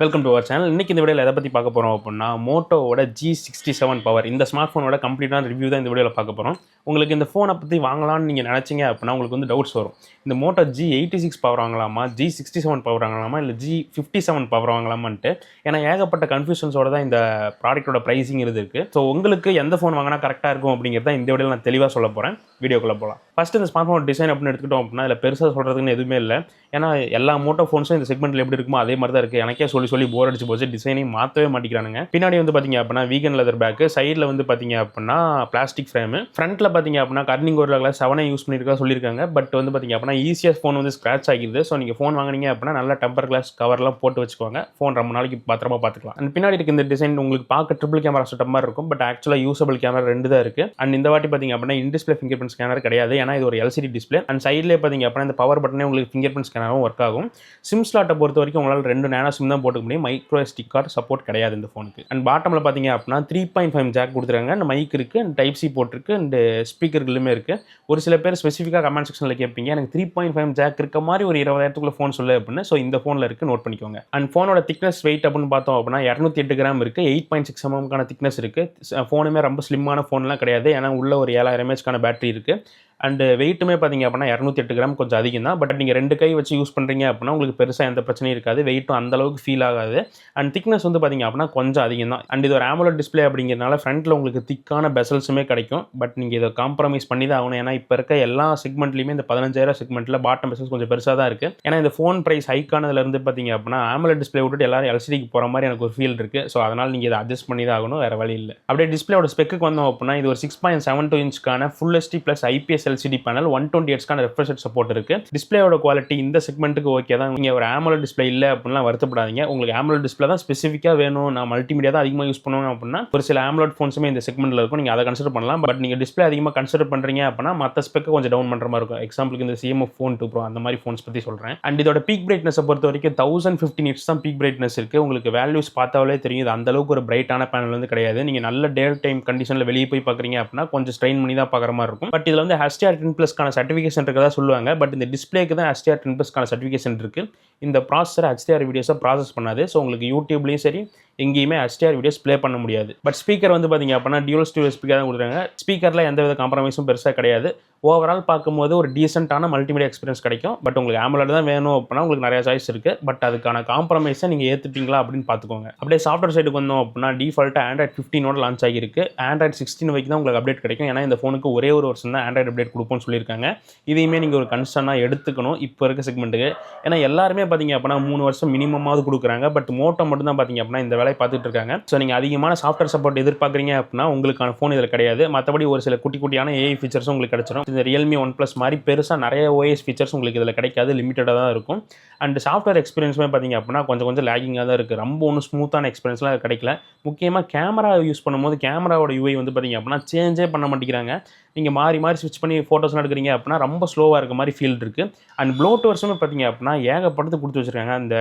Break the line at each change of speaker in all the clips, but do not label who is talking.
Welcome to our channel. இன்னைக்கு இந்த வீடியோவில் எதை பற்றி பார்க்க போகிறோம் அப்படின்னா, மோட்டோவோட G67 பவர் இந்த ஸ்மார்ட் ஃபோனோட கம்ப்ளீட்டான ரிவ்யூ தான் இந்த வீடியோவில் பார்க்க போகிறோம். உங்களுக்கு இந்த ஃபோனை பற்றி வாங்கலாம்னு நீங்கள் நினச்சிங்க அப்படின்னா உங்களுக்கு வந்து டவுட்ஸ் வரும். இந்த மோட்டோ G86 பவர் வாங்கலாமா, G67 பவர் வாங்கலாமா, இல்லை G57 பவர் வாங்கலாமான்ட்டு. ஏன்னா ஏகப்பட்ட கன்ஃபியூஷன்ஸோட தான் இந்த ப்ராடக்ட்டோட ப்ரைஸிங் இருக்குது. ஸோ உங்களுக்கு எந்த ஃபோன் வாங்கினா கரெக்டாக இருக்கும் அப்படிங்கிறத இந்த வீடியோவில் நான் தெளிவாக சொல்ல போகிறேன். வீடியோக்குள்ளே போகலாம். ஃபஸ்ட்டு இந்த ஸ்மார்ட் ஃபோன் டிசைன் அப்படின்னு எடுத்துக்கிட்டோம் அப்படின்னா இதில் பெருசாக சொல்கிறதுக்குன்னு எதுவுமே இல்லை. ஏன்னா எல்லா மோட்டோ ஃபோன்ஸும் இந்த செக்மெண்ட்டில் எப்படி இருக்குமோ அதே மாதிரி தான் இருக்குது. எனக்கே சொல்லி போர் அடிச்சு போச்சு. டிசைனையும் மாற்றவே மாட்டேங்கிறானுங்க. பின்னாடி வந்து பார்த்தீங்க அப்படின்னா வீகன் லெதர் பேக்கு, சைடில் வந்து பார்த்தீங்க அப்படின்னா பிளாஸ்டிக் ஃப்ரேமு, ஃப்ரண்ட்டில் பார்த்தீங்க அப்படின்னா கர்னிங் ஒரு கிளாஸ் 7 யூஸ் பண்ணியிருக்கா சொல்லியிருக்காங்க. பட் வந்து பார்த்தீங்க அப்படின்னா ஈஸியாக ஃபோன் வந்து ஸ்க்ராட்ச் ஆகிடுது. ஸோ நீங்கள் ஃபோன் வாங்கினீங்க அப்படின்னா நல்லா டெம்பர் கிளாஸ் கவர்லாம் போட்டு வச்சுக்கோங்க. ஃபோன் ரொம்ப நாளைக்கு பத்திரமா பார்த்துக்கலாம். அண்ட் பின்னாடி இருக்க இந்த டிசைன் உங்களுக்கு பார்க்க ட்ரிபிள் கேமரா செட்டப் மாதிரி இருக்கும். பட் ஆக்சுவலாக யூசபிள் கேமரா 2 தான் இருக்குது. அண்ட் இந்த வாட்டி பார்த்தீங்க அப்படின்னா in display finger print scanner கிடையாது. ஏன்னா இது ஒரு LCD டிஸ்பிளே. அண்ட் சைட்லேயே பார்த்தீங்க அப்படின்னா இந்த பவர் பட்டனே உங்களுக்கு ஃபிங்கர் பிரிண்ட் ஸ்கேனரும் ஒர்க் ஆகும். சிம் ஸ்லாட்டை பொறுத்த வரைக்கும் உங்களால் 2 நேனோ சிம் தான் போட்டுக்க முடியும். மைக்ரோ SD கார்டு சப்போர்ட் கிடையாது இந்த ஃபோனுக்கு. அண்ட் பாட்டமில் பார்த்தீங்க அப்படின்னா 3.5 ஜாக் கொடுத்துருக்காங்க. அண்ட் மைக் இருக்குது, அண்ட் Type C போட்டிருக்கு, அண்ட் ஸ்பீக்கர்களுமே இருக்குது. ஒரு சில பேர் ஸ்பெசிஃபிக்காக கமெண்ட் செக்ஷனில் கேட்பீங்க, எனக்கு 3.5 ஜாக் இருக்க மாதிரி ஒரு 20,000 ஃபோன் சொல்லு அப்படின்னு. ஸோ இந்த ஃபோனில் இருக்குது, நோட் பண்ணிக்கோங்க. அண்ட் ஃபோனோட திக்னஸ் வெயிட் அப்படின்னு பார்த்தோம் அப்படின்னா 208 கிராம் இருக்குது. 8.6 mm திக்னஸ் இருக்குது. ஃபோனுமே ரொம்ப ஸ்லிம்மான ஃபோன்லாம் கிடையாது. ஏன்னா உள்ள ஒரு 7000 mAh பேட்டரி இருக்குது. அண்ட் வெயிட்டுமே பார்த்தீங்க அப்படின்னா 208 கிராம் கொஞ்சம் அதிகம் தான். பட் நீங்கள் 2 கை வச்சு யூஸ் பண்ணுறீங்க அப்படின்னா உங்களுக்கு பெருசாக எந்த பிரச்சனையும் இருக்காது. வெயிட்டும் அந்தளவுக்கு ஃபீல் ஆகாது. அண்ட் திக்னஸ் வந்து பார்த்தீங்க அப்படின்னா கொஞ்சம் அதிகம் தான். அண்ட் இது ஒரு AMOLED டிஸ்பிளே அப்படிங்கிறதுனால ஃப்ரண்ட்டில் உங்களுக்கு திக்கான பெசல்ஸுமே கிடைக்கும். பட் நீங்கள் இதை காம்ப்ரமைஸ் பண்ணி தான் ஆகணும். ஏன்னா இப்போ இருக்க எல்லா செக்மெண்ட்லையுமே இந்த 15,000 செக்மெண்ட்டில் பாட்டம் பெசல்ஸ் கொஞ்சம் பெருசாக தான் இருக்குது. ஏன்னா இந்த ஃபோன் ப்ரைஸ் ஹைக்கானதுலேருந்து பார்த்தீங்க அப்படின்னா AMOLED டிஸ்பிளே விட்டுட்டு எல்லாரும் LCDக்கு போகிற மாதிரி எனக்கு ஒரு ஃபீல் இருக்குது. ஸோ அதனால் நீங்கள் இதை அட்ஜஸ்ட் பண்ணி தான் ஆகணும், வேறு வழி இல்லை. அப்படியே டிஸ்பிளேயோட ஸ்பெக்குக்கு வந்தோம் அப்படின்னா இது ஒரு 6.72 இன்ச்சுக்கான full HD plus IPS LCD panel, 120 Hz refresh rate support இருக்கு. டிஸ்பிளேயோட குவாலிட்டி இந்த செக்மெண்ட்டுக்கு ஓகே தான். நீங்க ஒரு AMOLED டிஸ்பிளே இல்ல அப்படினா வருத்தப்படாதீங்க. உங்களுக்கு AMOLED டிஸ்பிளே தான் ஸ்பெசிஃபிக்கா வேணும், நான் மல்டிமீடியா தான் அதிகமாக யூஸ் பண்ணுவேன் அப்படின்னா ஒரு சில AMOLED ஃபோன்ஸுமே இந்த செக்மெண்ட்ல இருக்கும். நீங்க அதை கன்சிடர் பண்ணலாம். பட் நீங்க டிஸ்பிளே அதிகமாக கன்சிடர் பண்றீங்க அப்படின்னா மற்ற ஸ்பெக்கை கொஞ்சம் டவுன் பண்ற மாதிரி இருக்கும். எக்ஸாம்பிளுக்கு இந்த CMF Phone 2 Pro அந்த மாதிரி ஃபோன்ஸ் பத்தி சொல்றேன். அண்ட் இதோட பீக் பிரைட்னஸ் பொறுத்த வரைக்கும் 1050 nits தான் பீக் பிரைட்னஸ் இருக்கு. உங்களுக்கு வேல்யூஸ் பார்த்தாலே தெரியும் இது அந்த அளவுக்கு ஒரு பிரைட்டான பேனல் வந்து கிடையாது. நீங்க நல்ல டே டைம் கண்டிஷன்ல வெளியே போய் பார்க்குறீங்க அப்படின்னா கொஞ்சம் ஸ்ட்ரெயின் பண்ணி தான் பார்க்குற மாதிரி இருக்கும். பட் இதுல வந்து HDR10+ சர்டிஃபிகேஷன் இருக்கதா சொல்லுவாங்க. பட் இந்த டிஸ்பிளேக்கு தான் HDR10+ சர்டிஃபிகேஷன் இருக்கு. இந்த ப்ராசஸர் HDR வீடியோஸை ப்ராசஸ் பண்ணாது. ஸோ உங்களுக்கு யூடியூப்லேயும் சரி எங்கேயுமே HDR வீடியோஸ் ப்ளே பண்ண முடியாது. பட் ஸ்பீக்கர் வந்து பார்த்தீங்க அப்படின்னா டியூவல் ஸ்டீரியோ ஸ்பீக்கர் தான் கொடுக்குறாங்க. ஸ்பீக்கரில் எந்த வித காம்ப்ரமைஸும் பெருசாக கிடையாது. ஓவரால் பார்க்கும்போது ஒரு டீசென்ட்டான மல்டிமீடியா எக்ஸ்பீரியன்ஸ் கிடைக்கும். பட் உங்களுக்கு AMOLED தான் வேணும் அப்படின்னா உங்களுக்கு நிறைய சாய்ஸ் இருக்குது. பட் அதுக்கான காம்ப்ரமைஸை நீங்கள் ஏற்றுட்டீங்களா அப்படின்னு பார்த்துக்கோங்க. அப்படியே சாஃப்ட்வேர் சைடுக்கு வந்தோம் அப்படின்னா டிஃபால்ட்டாக Android 15 லான்ச் ஆகிருக்கு. Android 16 வரைக்கும் தான் உங்களுக்கு அப்டேட் கிடைக்கும். ஏன்னா இந்த ஃபோனுக்கு ஒரே ஒரு வருஷம் தான் Android அப்டேட் கொடுப்போம்னு சொல்லியிருக்காங்க. இதையுமே நீங்கள் ஒரு கன்சர்னாக எடுத்துக்கணும் இப்போ இருக்க செக்மெண்ட்டுக்கு. ஏன்னா எல்லாருமே பார்த்தீங்க அப்படின்னா 3 வருஷம் மினிமமாவது கொடுக்குறாங்க. பட் மோட்டோ மட்டும் தான் பார்த்தீங்க அப்படின்னா இந்த வேலையை பார்த்துட்டு இருக்காங்க. ஸோ நீங்கள் அதிகமான சாஃப்ட்வேர் சப்போர்ட் எதிர்பார்க்குறீங்க அப்படின்னா உங்களுக்கான ஃபோன் இதில் கிடையாது. மற்றபடி ஒரு சில குட்டியான AI ஃபீச்சர்ஸும் உங்களுக்கு கிடைச்சிடும். இந்த Realme OnePlus மாதிரி பெருசாக நிறைய OS ஃபீச்சர்ஸ் உங்களுக்கு இதில் கிடைக்காது, லிமிட்டடாக தான் இருக்கும். அண்ட் சாஃப்ட்வேர் எக்ஸ்பீரியன்ஸுமே பார்த்தீங்க அப்படின்னா கொஞ்சம் லேகிங்காக தான் இருக்குது. ரொம்ப ஒன்றும் ஸ்மூத்தான எக்ஸ்பீரியன்ஸ்லாம் கிடைக்கல. முக்கியமாக கேமரா யூஸ் பண்ணும்போது கேமராவோட UI வந்து பார்த்தீங்க அப்படின்னா சேஞ்சே பண்ண மாட்டேங்கிறாங்க. நீங்கள் மாறி ஸ்விட்ச் பண்ணி ஃபோட்டோஸ்லாம் எடுக்கிறீங்க அப்படின்னா ரொம்ப ஸ்லோவாக இருக்க மாதிரி ஃபீல் இருக்குது. அண்ட் ப்ளோட்டர்ஸுமே பார்த்தீங்க அப்படின்னா ஏகப்பட்டது கொடுத்து வச்சுருக்காங்க. அந்த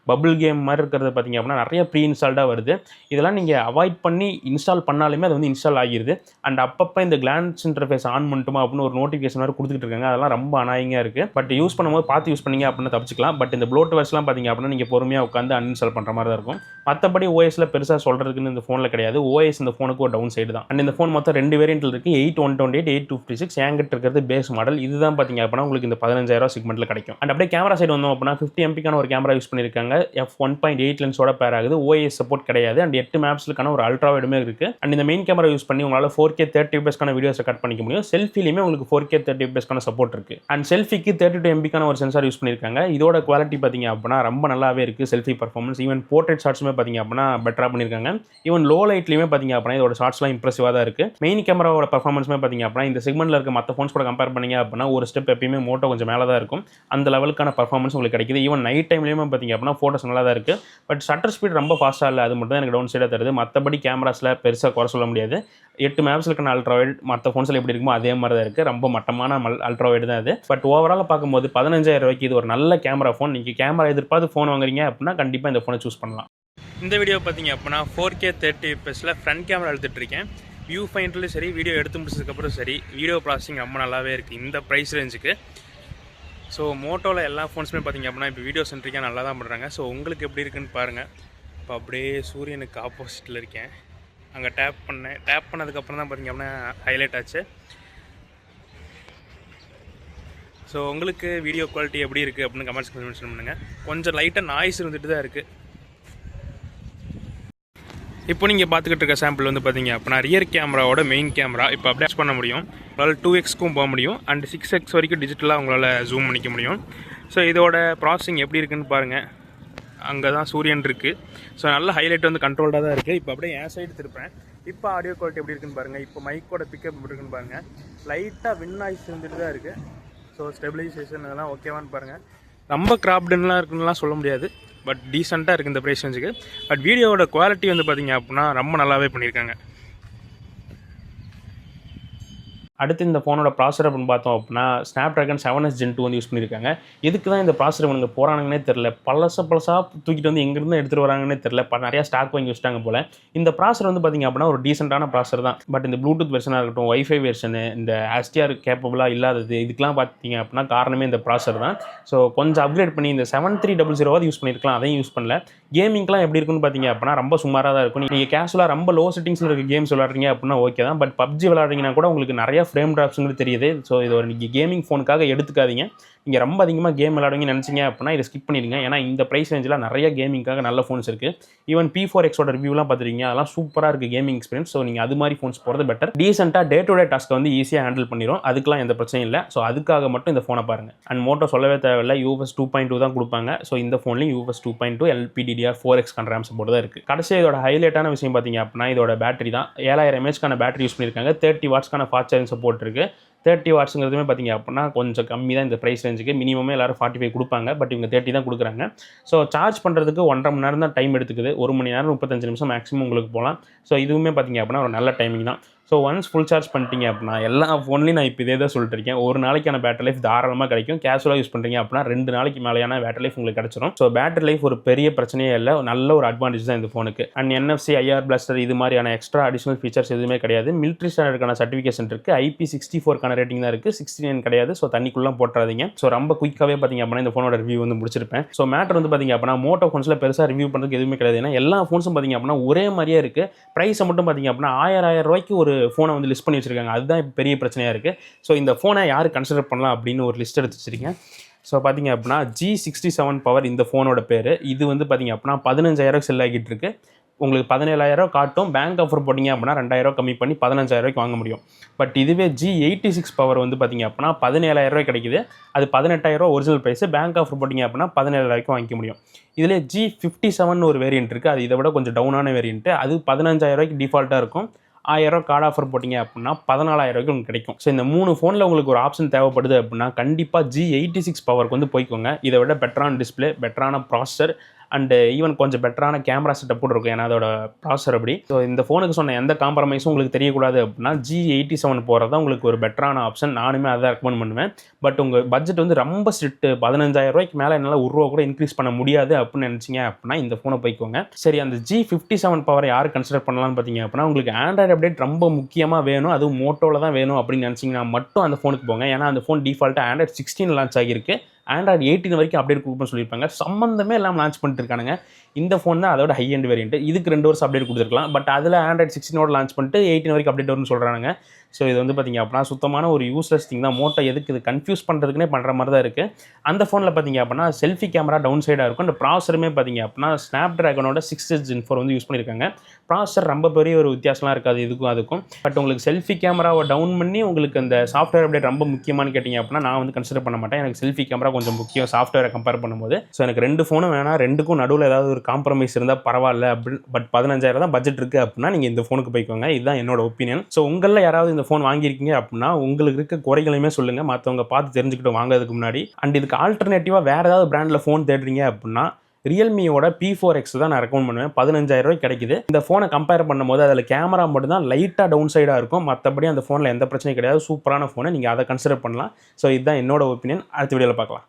பபுள் கேம் மாதிரி இருக்கிறது பார்த்தீங்க அப்படின்னா நிறைய ப்ரீ இன்ஸ்டால்டாக வருது. இதெல்லாம் நீங்கள் அவாய்ட் பண்ணி இன்ஸ்டால் பண்ணாலுமே அது வந்து இன்ஸ்டால் ஆகிடுது. அண்ட் அப்பப்போ இந்த கிளான்ஸ் இன்டர்ஃபேஸ் ஆன் பண்ணிட்டுமா அப்படின்னு ஒரு நோட்டிஃபிகேஷன் மாதிரி கொடுத்துட்டு இருக்காங்க. அதெல்லாம் ரொம்ப அனாயிங்காக இருக்குது. பட் யூஸ் பண்ணும்போது பார்த்து யூஸ் பண்ணிங்க அப்படின்னா தப்பிச்சிக்கலாம். பட் இந்த ப்ளோட்டர்ஸ்லாம் பார்த்தீங்க அப்படின்னா நீங்கள் பொறுமையாக உட்காந்து அன்இன்ஸ்டால் பண்ணுற மாதிரி தான் இருக்கும். மற்றபடி OSல பெருசாக சொல்கிறதுக்குன்னு இந்த ஃபோனில் கிடையாது. OS இந்த ஃபோனுக்கு ஒரு டவுன் சைடு தான். அண்ட் இந்த ஃபோன் மொத்தம் 2 வேரியன்ட்டில் இருக்குது. 8/128, 8/256. ஏங்கிட்ட இருக்கிறது பேஸ் மாடல். இதுதான் பார்த்தீங்க அப்படின்னா உங்களுக்கு இந்த 15,000 செக்மெண்ட்டில் கிடைக்கும். அண்ட் அப்படியே கேமரா சைடு வந்தோம் அப்படின்னா 50 MP ஒரு கேமரா யூஸ் பண்ணியிருக்காங்க. f1.8 லென்ஸோட பேர் ஆகுது. OS சப்போர்ட் கிடையாது. அண்ட் 8 மெகாபிக்சலுக்கான ஒரு அல்ட்ரா வைடுமே இருக்குது. அண்ட் இந்த மெயின் கேமரா யூஸ் பண்ணி உங்களால் 4K 30 fps வீடியோஸை கட் பண்ணிக்க முடியும். செல்ஃபிலையுமே உங்களுக்கு 4K 30 fps சப்போர்ட் இருக்குது. அண்ட் செல்ஃபிக்கு 32 MB ஒரு சென்சார் யூஸ் பண்ணியிருக்காங்க. இதோட குவாலிட்டி பார்த்தீங்க அப்படின்னா ரொம்ப நல்லாவே இருக்குது. செல்ஃபி பர்ஃபார்மன்ஸ் ஈவன் போர்ட்ரேட் ஷாட்ஸுமே பார்த்தீங்க அப்படின்னா பெட்டராக பண்ணியிருக்காங்க. ஈவன் லோ லைட்லையுமே பார்த்தீங்க அப்படின்னா இதோட ஷாட்ஸ்லாம் இம்ப்ரெசிவாக தான் இருக்குது. மெயின் கேமராவோட பர்ஃபார்மன்ஸுமே பார்த்தீங்க அப்படின்னா இந்த செக்மெண்ட்டில் இருக்க மற்ற ஃபோன்ஸ் கூட கம்பேர் பண்ணிங்க அப்படின்னா ஒரு ஸ்டெப் எப்பயுமே மோட்டோ கொஞ்சம் மேலே தான் இருக்கும். அந்த லெவலுக்கான பர்ஃபார்மன்ஸ் உங்களுக்கு கிடைக்குது. ஈவன் நைட் டைம்லேயுமே பார்த்தீங்க அப்படின்னா ஃபோட்டோஸ் நல்லா தான் இருக்குது. பட் ஷட்டர் ஸ்பீட் ரொம்ப ஃபாஸ்ட்டாக இல்லை, அது மட்டும் தான் எனக்கு டவுன் சைடாக தருது. மற்றபடி கேமராஸில் பெருசாக குறை சொல்ல முடியாது. 8 மெகாபிக்சலுக்கான அல்ட்ரா வைட் மற்ற ஃபோன்ஸில் எப்படி இருக்குமோ அதே மாதிரி தான் இருக்குது. ரொம்ப மட்டமான அல்ட்ரா வைட் தான் இது. பட் ஓவரால் பார்க்கும்போது 15,000 ரூபாய்க்கு இது ஒரு நல்ல கேமரா ஃபோன். நீங்கள் கேமரா எதிர்பார்த்து ஃபோன் வாங்குறீங்க அப்படின்னா கண்டிப்பாக இந்த ஃபோனை சூஸ் பண்ணலாம். இந்த வீடியோ பார்த்தீங்க அப்படின்னா 4K 30 fps ஃப்ரண்ட் கேமரா எடுத்துகிட்டு இருக்கேன். வியூ ஃபைண்டர்லையும் சரி, வீடியோ எடுத்து முடிச்சதுக்கப்புறம் சரி, வீடியோ ப்ராசஸிங் ரொம்ப நல்லாவே இருக்குது இந்த ப்ரைஸ் ரேஞ்சுக்கு. ஸோ மோட்டோவில் எல்லா ஃபோன்ஸுமே பார்த்திங்க அப்படின்னா இப்போ வீடியோ சென்ட்ரிக்காக நல்லா தான் பண்ணுறாங்க. ஸோ உங்களுக்கு எப்படி இருக்குன்னு பாருங்கள். இப்போ அப்படியே சூரியனுக்கு ஆப்போசிட்டில் இருக்கேன். அங்கே டேப் பண்ணதுக்கப்புறம் தான் பார்த்திங்க அப்படின்னா ஹைலைட் ஆச்சு. ஸோ உங்களுக்கு வீடியோ குவாலிட்டி எப்படி இருக்குது அப்படின்னு கமெண்ட்ஸ் மென்ஷன் பண்ணுங்கள். கொஞ்சம் லைட்டாக நாய்ஸ் இருந்துட்டு தான் இருக்குது. இப்போ நீங்கள் பார்த்துக்கிட்டு இருக்க சாம்பிள் வந்து பார்த்தீங்க அப்படின்னா ரியர் கேமராவோட மெயின் கேமரா இப்போ அப்டேட் பண்ண முடியும். உங்களால் 2xக்கும் போக முடியும் அண்ட் 6x வரைக்கும் டிஜிட்டலாக உங்களால் ஜூம் பண்ணிக்க முடியும். ஸோ இதோட ப்ராசஸிங் எப்படி இருக்குன்னு பாருங்கள். அங்கே தான் சூரியன் இருக்குது. ஸோ நல்ல ஹைலைட் வந்து கண்ட்ரோல்டாக தான் இருக்குது. இப்போ அப்படியே என் சைடு திருப்பேன். இப்போ ஆடியோ குவாலிட்டி எப்படி இருக்குன்னு பாருங்கள். இப்போ மைக்கோட பிக்கப் எப்படி இருக்குன்னு பாருங்கள். லைட்டாக வின் நாய்ஸ் இருந்துட்டு தான் இருக்குது. ஸோ ஸ்டெபிலைசேஷன் அதெல்லாம் ஓகேவான்னு பாருங்கள். ரொம்ப கிராப்டுன்னெலாம் இருக்குன்னுலாம் சொல்ல முடியாது, பட் டீசெண்டாக இருக்குது இந்த ப்ரைஸ் ரேஞ்சுக்கு. பட் வீடியோவோட குவாலிட்டி வந்து பார்த்திங்க அப்படின்னா ரொம்ப நல்லாவே பண்ணியிருக்காங்க. அடுத்து இந்த ஃபோனோட ப்ராசர் அப்படின்னு பார்த்தோம் அப்படின்னா Snapdragon 7s Gen 2 வந்து யூஸ் பண்ணியிருக்காங்க. எதுக்கு தான் இந்த ப்ராசர் இவங்க போகிறானுங்கன்னே தெரில. பழசாக தூக்கிட்டு வந்து எங்கேருந்து எடுத்துகிட்டு வராங்கன்னே தெரில. நிறையா ஸ்டாக் வாங்கி வச்சுட்டாங்க போல். இந்த ப்ராசர் வந்து பார்த்திங்க அப்படின்னா ஒரு டீசெண்டான ப்ராசர் தான். பட் இந்த ப்ளூடூத் வெர்ஷனாக இருக்கட்டும், வைஃபை வெர்ஷனு, இந்த HDR கேப்பபிளாக இல்லாதது, இதுக்கெலாம் பார்த்திங்க அப்படின்னா காரணமே இந்த ப்ராசர் தான். ஸோ கொஞ்சம் அப்கிரேட் பண்ணி இந்த 7300 யூஸ் பண்ணியிருக்கலாம், அதையும் யூஸ் பண்ணல. கேமிங்லாம் எப்படி இருக்குன்னு பார்த்தீங்க அப்படின்னா ரொம்ப சுமாராக தான் இருக்கும். நீங்கள் கேஷுவலாக ரொம்ப லோ செட்டிங்ஸில் இருக்க கேம்ஸ் விளாட்றீங்க அப்படின்னா ஓகே தான். பட் PUBG விளாட்றீங்கன்னா கூட உங்களுக்கு நிறைய ஃப்ரேம் ட்ராப்ஸுங்கிறது தெரியுது. ஸோ இது ஒரு நீங்கள் கேமிங் ஃபோனுக்காக எடுத்துக்காதீங்க. நீங்கள் ரொம்ப அதிகமாக கேம் விளாடுவீங்கன்னு நினச்சிங்க அப்படின்னா இதை ஸ்கிப் பண்ணிடுங்க. ஏன்னா இந்த ப்ரைஸ் ரேஞ்சில் நிறைய கேமிங்காக நல்ல ஃபோன்ஸ் இருக்குது. ஈவன் P4Xோட ரிவ்யூலாம் பார்த்துருக்கீங்க, அதெல்லாம் சூப்பராக இருக்குது கேமிங் எக்ஸ்பீரியன்ஸ். ஸோ நீங்கள் அது மாதிரி ஃபோன்ஸ் போகிறது பெட்டர். டீசெண்டாக டே டு டே டாஸ்க்கை வந்து ஈஸியாக ஹேண்டில் பண்ணிடும். அதுக்கெலாம் எந்த பிரச்சனையும் இல்லை. ஸோ அதுக்காக மட்டும் இந்த ஃபோனை பாருங்கள். அண்ட் மோட்டோ சொல்லவே தேவையில்லை, UFS 2.2 தான் கொடுப்பாங்க. ஸோ இந்த ஃபோன்லையும் UFS 2.2 LPDDR4X RAM சப்போர்ட் தான் இருக்குது. கடைசி இதோட ஹைலைட்டான விஷயம் பார்த்தீங்க அப்படின்னா இதோட பேட்டரி தான். 7000 mAhக்கான பேட்டரி யூஸ் பண்ணியிருக்காங்க. 30 வாட்ஸ்க்கான ஃபாஸ்ட் சார்ஜிங் சப்போர்ட் இருக்குது. 30 வாட்ஸுங்கிறதுமே பார்த்திங்க அப்படின்னா கொஞ்சம் கம்மி தான் இந்த ப்ரைஸ் ரேஞ்சுக்கு. மினிமமே எல்லோரும் 45 கொடுப்பாங்க, பட் இவங்க 30 தான் கொடுக்குறாங்க. ஸோ சார்ஜ் பண்ணுறதுக்கு 1.5 மணி நேரம் தான் டைம் எடுத்துக்குது. 1 மணி நேரம் 35 நிமிஷம் மேக்ஸிமம் உங்களுக்கு போகலாம். ஸோ இதுவுமே பார்த்திங்க அப்படின்னா ஒரு நல்ல டைமிங் தான். ஸோ ஒன்ஸ் ஃபுல் சார்ஜ் பண்ணிட்டீங்க அப்படின்னா எல்லா ஃபோன்லையும் நான் இப்போ இதே தான் சொல்லிட்டு இருக்கேன், ஒரு நாளைக்கான பேட்டரி லைஃப் தாராளமாக கிடைக்கும். கேஷுவலாக யூஸ் பண்ணுறீங்க அப்படின்னா 2 நாளைக்கு மேலேயான பேட்டரி லைஃப் உங்களுக்கு கிடச்சிரும். ஸோ பேட்டரி லைஃப் ஒரு பெரிய பிரச்சனையே இல்லை, நல்ல ஒரு அட்வான்டேஜ் தான் இந்த ஃபோனுக்கு. அண்ட் NFC, IR பிளாஸ்டர் இது மாதிரியான எக்ஸ்ட்ரா அடிஷனல் ஃபீச்சர்ஸ் எதுவுமே கிடையாது. மிலிட்ரி ஸ்டாண்டர்டுக்கான சர்டிஃபிகேஷன் இருக்குது. IP64க்கான ரேட்டிங் தான் இருக்குது, 69 கிடையாது. ஸோ தண்ணிக்குள்ளே போட்டுறாதீங்க. ஸோ ரொம்ப குயிக்காகவே பார்த்திங்க அப்படின்னா இந்த ஃபோனோட ரிவ்யூ வந்து முடிச்சிருப்பேன். ஸோ மேட்டர் வந்து பார்த்திங்க அப்படின்னா மோட்டோ ஃபோன்ஸில் பெருசாக ரிவ்யூ பண்ணுறதுக்கு எதுவுமே கிடையாது. ஏன்னா எல்லா ஃபோன்ஸும் பார்த்திங்க அப்படின்னா ஒரே மாதிரியே இருக்குது. ப்ரைஸை மட்டும் பார்த்திங்க அப்படின்னா 1000 ரூபாய்க்கு ஒரு ஃபோனை வந்து லிஸ்ட் பண்ணி வச்சிருக்காங்க. அதுதான் இப்போ பெரிய பிரச்சனையாக இருக்குது. ஸோ இந்த ஃபோனை யார் கன்சிடர் பண்ணலாம் அப்படின்னு ஒரு லிஸ்ட் எடுத்து வச்சிருக்கேன். ஸோ பார்த்திங்க அப்படின்னா G67 பவர் இந்த ஃபோனோட பேர். இது வந்து பார்த்திங்க அப்படின்னா 15000 செல் ஆகிட்டு இருக்கு. உங்களுக்கு 17000 காட்டும். பேங்க் ஆஃபர் போட்டிங்க அப்படின்னா 2000 கம்மி பண்ணி 15000 வாங்க முடியும். பட் இதுவே G86 பவர் வந்து பார்த்திங்க அப்படின்னா 17000 கிடைக்குது. அது 18000 ஒரிஜினல் ப்ரைஸ். பேங்க் ஆஃபர் போட்டிங்க அப்படின்னா 17000 வாங்கிக்க முடியும். இதிலே G57 ஒரு வேரியன்ட் இருக்குது. அது இதை விட கொஞ்சம் டவுனான வேரியன்ட்டு. அது 15000 டிஃபால்ட்டாக இருக்கும். 1000 கார்டு ஆஃபர் போட்டிங்க அப்படின்னா 14000 உங்களுக்கு கிடைக்கும். ஸோ இந்த 3 ஃபோனில் உங்களுக்கு ஒரு ஆப்ஷன் தேவைப்படுது அப்படின்னா கண்டிப்பாக G86 பவருக்கு வந்து போய்க்கோங்க. இதை விட பெட்டரான டிஸ்பிளே, பெட்டரான ப்ராசஸர் அண்டு ஈவன் கொஞ்சம் பெட்டரான கேமரா செட்டப் கூட இருக்கும். ஏன்னா அதோட ப்ராசஸர் அப்படி. ஸோ இந்த ஃபோனுக்கு சொன்ன எந்த காம்ப்ரமைஸும் உங்களுக்கு தெரியக்கூடாது அப்படின்னா G87 போகிறது தான் உங்களுக்கு ஒரு பெட்டரான ஆப்ஷன். நானுமே அதை ரெக்கமெண்ட் பண்ணுவேன். பட் உங்கள் பட்ஜெட் வந்து ரொம்ப ஸ்ட்ரிக்ட், 15000 மேலே என்னால் ரூபா கூட இன்க்ரீஸ் பண்ண முடியாது அப்படின்னு நினச்சிங்க அப்படின்னா இந்த ஃபோனை போய்க்கோங்க. சரி, அந்த G57 பவர் யார் கன்சிடர் பண்ணலாம்னு பார்த்தீங்க அப்படின்னா உங்களுக்கு ஆண்ட்ராய்டு அப்டேட் ரொம்ப முக்கியமாக வேணும், அதுவும் மோட்டோவில் தான் வேணும் அப்படின்னு நினச்சிங்கன்னா மட்டும் அந்த ஃபோனுக்கு போங்க. ஏன்னா அந்த ஃபோன் டிஃபால்ட்டாக Android 16 லான்ச் ஆகியிருக்கு. Android 18 வரைக்கும் அப்டேட் கொடுப்போம்னு சொல்லியிருப்பாங்க. சம்மந்தமே எல்லாம் லான்ச் பண்ணிட்டு இருக்கானுங்க. இந்த ஃபோன் தான் அதோட ஹை எண்ட் வேரியன்ட். இதுக்கு 2 வருஷம் அப்டேட் கொடுத்துருக்கலாம். பட் அதில் Android 16 லான்ச் பண்ணிட்டு 18 வரைக்கும் அப்டேட் வரும்னு சொல்கிறாங்க. ஸோ இது வந்து பார்த்திங்க அப்படின்னா சுத்தமான ஒரு யூஸ்லெஸ் திங் தான். மோட்டோ எதுக்கு இது கன்ஃபியூஸ் பண்ணுறதுக்குனே பண்ணுற மாதிரி தான் இருக்குது. அந்த ஃபோனில் பார்த்திங்க அப்படின்னா செல்ஃபி கேமரா டவுன் சைடாக இருக்கும். அந்த ப்ராசருமே பார்த்திங்க அப்படின்னா Snapdragonோட 6s Gen 4 வந்து யூஸ் பண்ணியிருக்காங்க. ப்ராசர் ரொம்ப பெரிய ஒரு வித்தியாசம்லாம் இருக்காது இதுக்கும் அதுக்கும். பட் உங்களுக்கு செல்ஃபி கேமராவை டவுன் பண்ணி உங்களுக்கு அந்த சாஃப்ட்வேர் அப்டேட் ரொம்ப முக்கியமானு கேட்டிங்க அப்படின்னா நான் வந்து கன்சிடர் பண்ண மாட்டேன். எனக்கு செல்ஃபி கேமரா கொஞ்சம் முக்கியம் சாஃப்ட்வேரை கம்பேர் பண்ணும்போது. ஸோ எனக்கு 2 ஃபோனும் வேணாம், 2க்கும் நடுவில் ஏதாவது ஒரு காம்ப்ரமைஸ் இருந்தால் பரவாயில்ல அப்படின்னு. பட் 15000 தான் பட்ஜெட் இருக்குது அப்படின்னா நீங்கள் இந்த ஃபோனுக்கு போய்க்கோங்க. இதுதான் என்னோட ஒப்பீனியன். ஸோ உங்களில் யாராவது இந்த ஃபோன் வாங்கியிருக்கீங்க அப்படின்னா உங்களுக்கு இருக்க குறைகளையுமே சொல்லுங்கள், மற்றவங்க பார்த்து தெரிஞ்சுக்கிட்டு வாங்குறதுக்கு முன்னாடி. அண்ட் இதுக்கு ஆல்டர்னேட்டிவாக வேறு ஏதாவது பிராண்டில் ஃபோன் தேடுறீங்க அப்படின்னா ரியல்மியோட P4X தான் நான் ரெக்கமெண்ட் பண்ணுவேன். 15000 கிடைக்குது. இந்த ஃபோனை கம்பேர் பண்ணும்போது அதில் கேமரா மட்டும் தான் லைட்டாக டவுன் சைடாக இருக்கும். மற்றபடி அந்த ஃபோனில் எந்த பிரச்சனையும் கிடையாது. சூப்பரான ஃபோனை நீங்கள் அதை கன்சிடர் பண்ணலாம். ஸோ இதுதான் என்னோட ஒப்பீனியன். அடுத்த வீடியோவில் பார்க்கலாம்.